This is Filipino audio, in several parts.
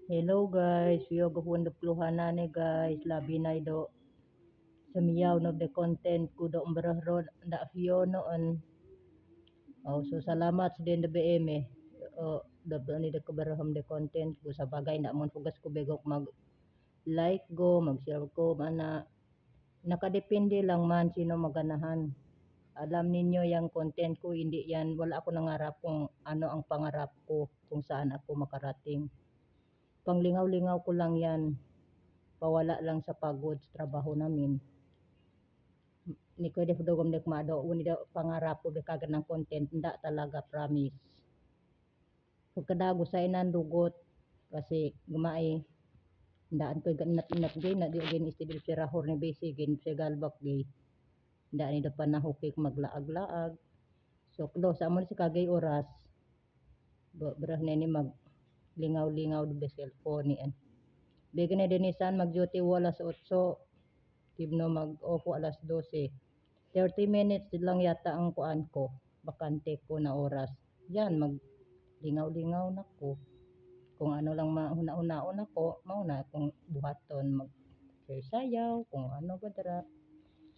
Hello guys, yo gahunda puluhan na ni guys, labi na do samiyaw no the content ko do umbrahron da view noon. Oh, so salamat sa din da BM eh. Oh, da ni da kabaraham the content ko sa bagay na mon fugas ko begok mag like go, mag share ko mana nakadepende lang man sino maganahan. Alam ninyo yung content ko, hindi yan, wala ako nangarap kung ano ang pangarap ko, kung saan ako makarating. Panglingaw-lingaw ko lang yan, pawala lang sa pagod sa trabaho namin. Ni ko def dogom dek mado, uni daw pangarap ko kagad ng content, hindi talaga promise. Pagkadago sa inan dugot, kasi gumay, ndaan ko ganat-inat gay, na di gin istidil si rahor ni basic, gin si galbak gay. Ndaan ni da panahukik maglaag-laag. So, klo, sa mo si kagay oras, berah na ni mag lingaw-lingaw do cellphone ni an. Bigyan na dinisan mag-duty alas 8, tibno mag-off alas 12. 30 minutes lang yata ang kuan ko, bakante ko na oras. Yan, mag lingaw-lingaw na ko. Kung ano lang mauna-unaon ako, mauna akong buhaton, mag sayaw, kung ano ba dara.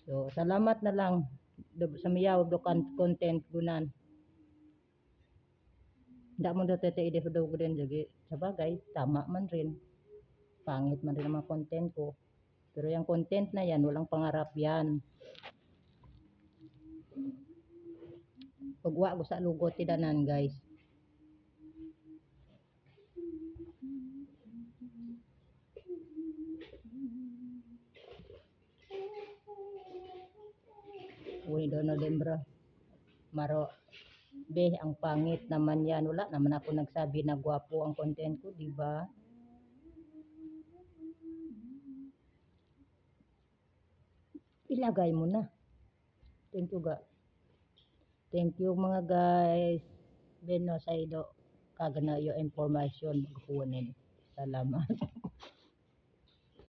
So, salamat na lang sa miyaw do content gunan. Nda mo daw tete ide do din jagi sa bagay, tama man rin. Pangit man rin ang mga content ko. Pero yung content na yan, walang pangarap yan. Pagwa ko sa lugot tidanan guys. Uy, doon din bro. Maro, be, ang pangit naman yan. Wala naman ako nagsabi na gwapo ang content ko, di ba? Ilagay mo na. Thank you ga. Thank you mga guys. Beno sa ido. Kagana yung information magkunin. Salamat.